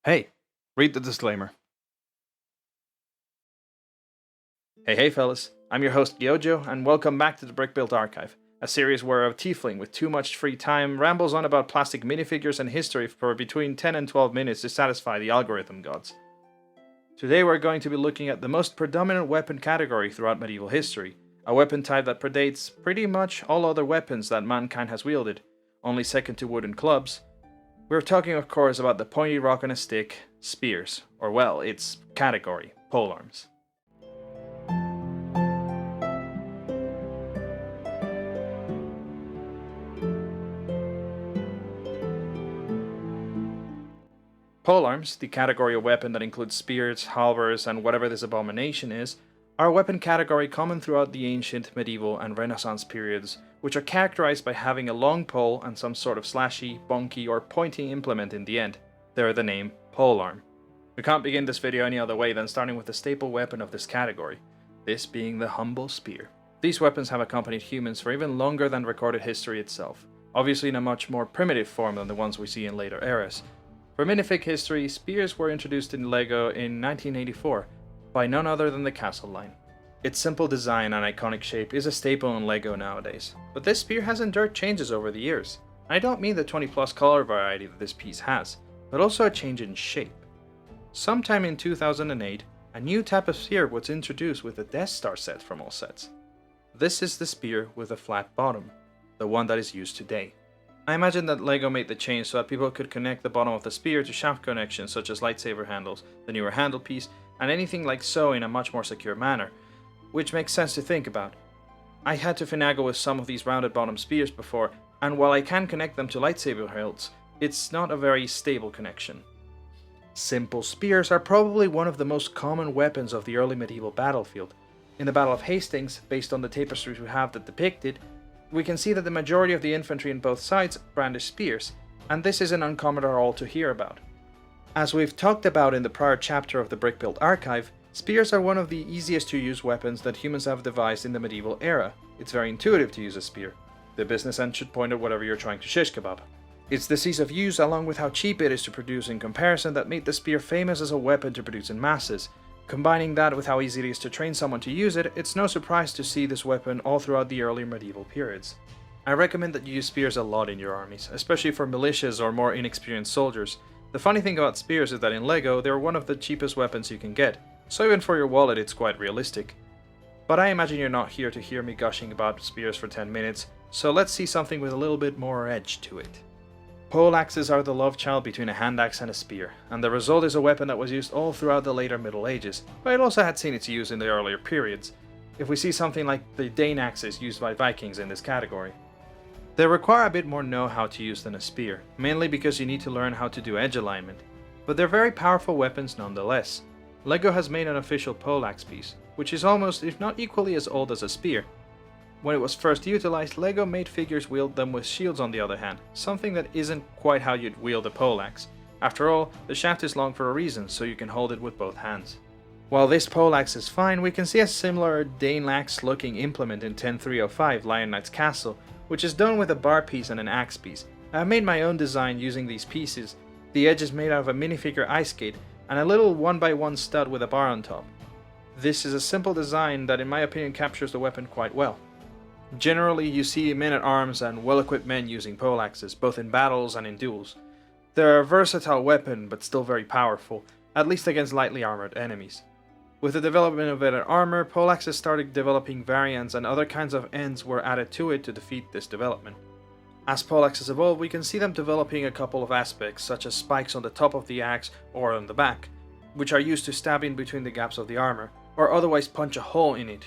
Hey, read the disclaimer. Hey fellas, I'm your host Gyojo, and welcome back to the Brickbuilt Archive, a series where a tiefling with too much free time rambles on about plastic minifigures and history for between 10 and 12 minutes to satisfy the algorithm gods. Today we're going to be looking at the most predominant weapon category throughout medieval history, a weapon type that predates pretty much all other weapons that mankind has wielded, only second to wooden clubs. We're talking of course about the pointy rock on a stick, spears, or well, its category, polearms. Polearms, the category of weapon that includes spears, halberds, and whatever this abomination is, are a weapon category common throughout the ancient, medieval, and Renaissance periods, which are characterized by having a long pole and some sort of slashy, bonky, or pointy implement in the end. They're the name polearm. We can't begin this video any other way than starting with the staple weapon of this category, this being the humble spear. These weapons have accompanied humans for even longer than recorded history itself, obviously in a much more primitive form than the ones we see in later eras. For minifig history, spears were introduced in LEGO in 1984 by none other than the Castle line. Its simple design and iconic shape is a staple in LEGO nowadays, but this spear has endured changes over the years. I don't mean the 20 plus color variety that this piece has, but also a change in shape. Sometime in 2008, a new type of spear was introduced with the Death Star set from all sets. This is the spear with a flat bottom, the one that is used today. I imagine that LEGO made the change so that people could connect the bottom of the spear to shaft connections such as lightsaber handles, the newer handle piece, and anything like so in a much more secure manner, which makes sense to think about. I had to finagle with some of these rounded bottom spears before, and while I can connect them to lightsaber hilts, it's not a very stable connection. Simple spears are probably one of the most common weapons of the early medieval battlefield. In the Battle of Hastings, based on the tapestries we have that depict it, we can see that the majority of the infantry on both sides brandish spears, and this isn't uncommon at all to hear about. As we've talked about in the prior chapter of the Brickbuilt archive, spears are one of the easiest to use weapons that humans have devised in the medieval era. It's very intuitive to use a spear. The business end should point at whatever you're trying to shish kebab. It's the ease of use along with how cheap it is to produce in comparison that made the spear famous as a weapon to produce in masses. Combining that with how easy it is to train someone to use it, it's no surprise to see this weapon all throughout the early medieval periods. I recommend that you use spears a lot in your armies, especially for militias or more inexperienced soldiers. The funny thing about spears is that in LEGO, they're one of the cheapest weapons you can get, so even for your wallet it's quite realistic. But I imagine you're not here to hear me gushing about spears for 10 minutes, so let's see something with a little bit more edge to it. Poleaxes are the love child between a hand axe and a spear, and the result is a weapon that was used all throughout the later Middle Ages, but it also had seen its use in the earlier periods, if we see something like the Dane axes used by Vikings in this category. They require a bit more know-how to use than a spear, mainly because you need to learn how to do edge alignment, but they're very powerful weapons nonetheless. LEGO has made an official Poleaxe piece, which is almost if not equally as old as a spear. When it was first utilized, LEGO made figures wield them with shields on the other hand, something that isn't quite how you'd wield a poleaxe. After all, the shaft is long for a reason, so you can hold it with both hands. While this poleaxe is fine, we can see a similar Dane-axe looking implement in 10305 Lion Knight's Castle, which is done with a bar piece and an axe piece. I made my own design using these pieces. The edge is made out of a minifigure ice skate and a little 1x1 stud with a bar on top. This is a simple design that in my opinion captures the weapon quite well. Generally, you see men-at-arms and well-equipped men using poleaxes, both in battles and in duels. They're a versatile weapon, but still very powerful, at least against lightly armored enemies. With the development of better armor, poleaxes started developing variants and other kinds of ends were added to it to defeat this development. As poleaxes evolve, we can see them developing a couple of aspects, such as spikes on the top of the axe or on the back, which are used to stab in between the gaps of the armor, or otherwise punch a hole in it.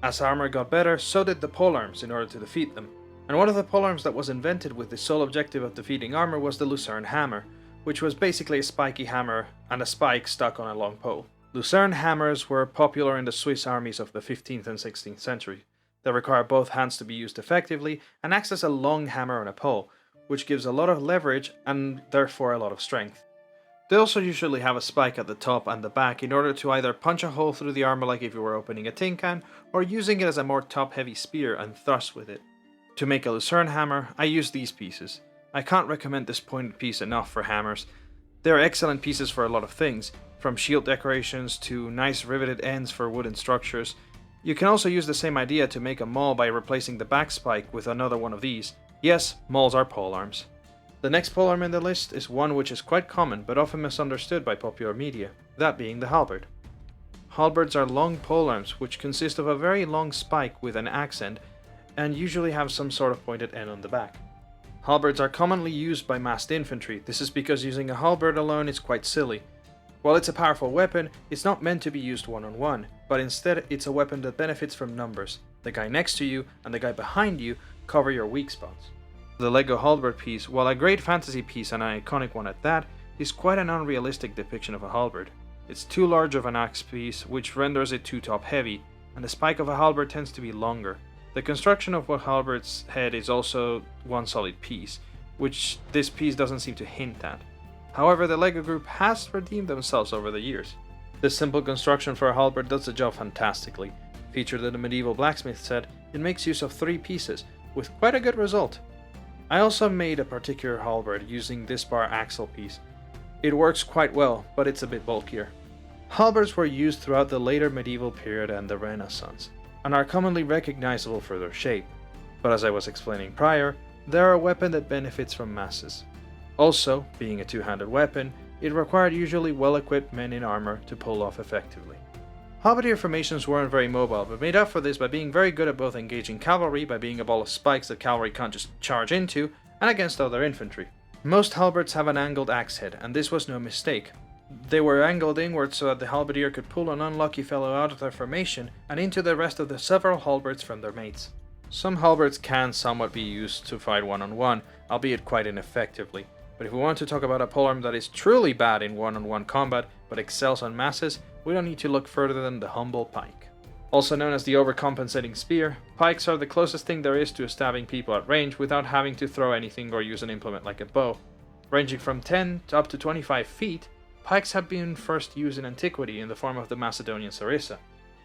As armor got better, so did the polearms in order to defeat them. And one of the polearms that was invented with the sole objective of defeating armor was the Lucerne hammer, which was basically a spiky hammer and a spike stuck on a long pole. Lucerne hammers were popular in the Swiss armies of the 15th and 16th century. They require both hands to be used effectively and acts as a long hammer on a pole, which gives a lot of leverage and therefore a lot of strength. They also usually have a spike at the top and the back in order to either punch a hole through the armor like if you were opening a tin can, or using it as a more top-heavy spear and thrust with it. To make a Lucerne hammer, I use these pieces. I can't recommend this pointed piece enough for hammers. They are excellent pieces for a lot of things, from shield decorations to nice riveted ends for wooden structures. You can also use the same idea to make a maul by replacing the back spike with another one of these. Yes, mauls are polearms. The next polearm in the list is one which is quite common but often misunderstood by popular media, that being the halberd. Halberds are long polearms which consist of a very long spike with an axe end and usually have some sort of pointed end on the back. Halberds are commonly used by massed infantry. This is because using a halberd alone is quite silly. While it's a powerful weapon, it's not meant to be used one-on-one, but instead it's a weapon that benefits from numbers. The guy next to you and the guy behind you cover your weak spots. The Lego halberd piece, while a great fantasy piece and an iconic one at that, is quite an unrealistic depiction of a halberd. It's too large of an axe piece, which renders it too top heavy, and the spike of a halberd tends to be longer. The construction of a halberd's head is also one solid piece, which this piece doesn't seem to hint at. However, the LEGO group has redeemed themselves over the years. This simple construction for a halberd does the job fantastically. Featured in the medieval blacksmith set, it makes use of 3 pieces, with quite a good result. I also made a particular halberd using this bar axle piece. It works quite well, but it's a bit bulkier. Halberds were used throughout the later medieval period and the Renaissance, and are commonly recognizable for their shape. But as I was explaining prior, they are a weapon that benefits from masses. Also, being a two-handed weapon, it required usually well-equipped men in armor to pull off effectively. Halberdier formations weren't very mobile, but made up for this by being very good at both engaging cavalry by being a ball of spikes that cavalry can't just charge into, and against other infantry. Most halberds have an angled axe head, and this was no mistake. They were angled inwards so that the halberdier could pull an unlucky fellow out of their formation and into the rest of the several halberds from their mates. Some halberds can somewhat be used to fight one-on-one, albeit quite ineffectively. But if we want to talk about a polearm that is truly bad in one-on-one combat but excels on masses, we don't need to look further than the humble pike. Also known as the overcompensating spear, pikes are the closest thing there is to stabbing people at range without having to throw anything or use an implement like a bow. Ranging from 10 to up to 25 feet, pikes have been first used in antiquity in the form of the Macedonian sarissa.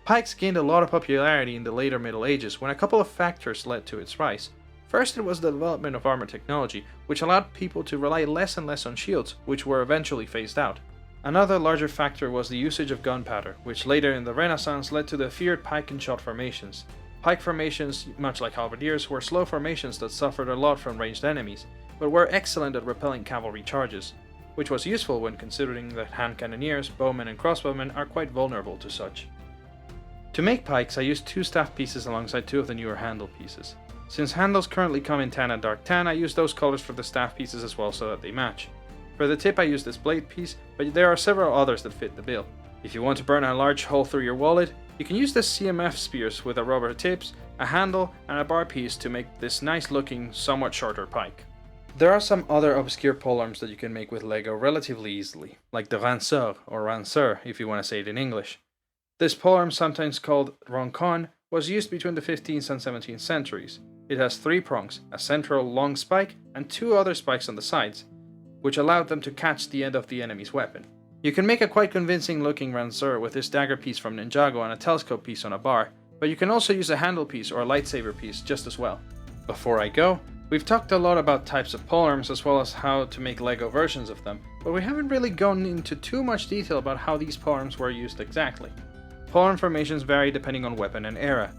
Pikes gained a lot of popularity in the later Middle Ages when a couple of factors led to its rise. First, it was the development of armor technology, which allowed people to rely less and less on shields, which were eventually phased out. Another larger factor was the usage of gunpowder, which later in the Renaissance led to the feared pike and shot formations. Pike formations, much like halberdiers, were slow formations that suffered a lot from ranged enemies, but were excellent at repelling cavalry charges, which was useful when considering that hand cannoneers, bowmen and crossbowmen are quite vulnerable to such. To make pikes, I used 2 staff pieces alongside 2 of the newer handle pieces. Since handles currently come in tan and dark tan, I use those colors for the staff pieces as well so that they match. For the tip I use this blade piece, but there are several others that fit the bill. If you want to burn a large hole through your wallet, you can use the CMF spears with a rubber tips, a handle and a bar piece to make this nice looking, somewhat shorter pike. There are some other obscure polearms that you can make with LEGO relatively easily, like the ranceur or ranceur if you want to say it in English. This polearm, sometimes called roncon, was used between the 15th and 17th centuries. It has 3 prongs, a central long spike and 2 other spikes on the sides, which allowed them to catch the end of the enemy's weapon. You can make a quite convincing looking ranceur with this dagger piece from Ninjago and a telescope piece on a bar, but you can also use a handle piece or a lightsaber piece just as well. Before I go, we've talked a lot about types of polearms as well as how to make LEGO versions of them, but we haven't really gone into too much detail about how these polearms were used exactly. Polearm formations vary depending on weapon and era.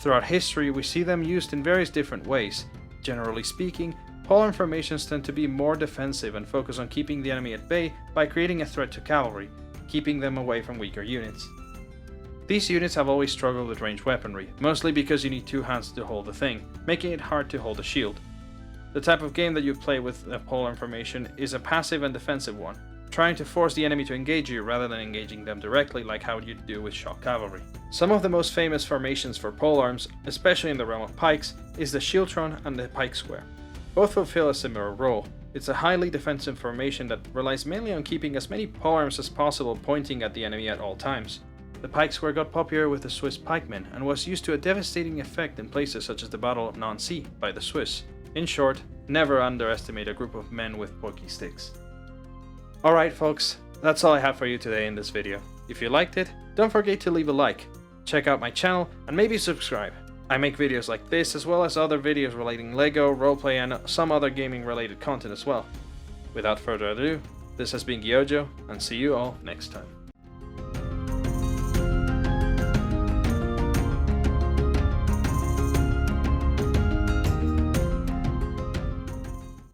Throughout history, we see them used in various different ways. Generally speaking, polearm formations tend to be more defensive and focus on keeping the enemy at bay by creating a threat to cavalry, keeping them away from weaker units. These units have always struggled with ranged weaponry, mostly because you need 2 hands to hold the thing, making it hard to hold a shield. The type of game that you play with a polearm formation is a passive and defensive one, trying to force the enemy to engage you rather than engaging them directly like how you'd do with shock cavalry. Some of the most famous formations for polearms, especially in the realm of pikes, is the Shieldtron and the Pike Square. Both fulfill a similar role. It's a highly defensive formation that relies mainly on keeping as many polearms as possible pointing at the enemy at all times. The Pike Square got popular with the Swiss pikemen and was used to a devastating effect in places such as the Battle of Nancy by the Swiss. In short, never underestimate a group of men with pokey sticks. Alright folks, that's all I have for you today in this video. If you liked it, don't forget to leave a like, check out my channel and maybe subscribe. I make videos like this as well as other videos relating LEGO, roleplay and some other gaming related content as well. Without further ado, This has been Gyojo, and see you all next time.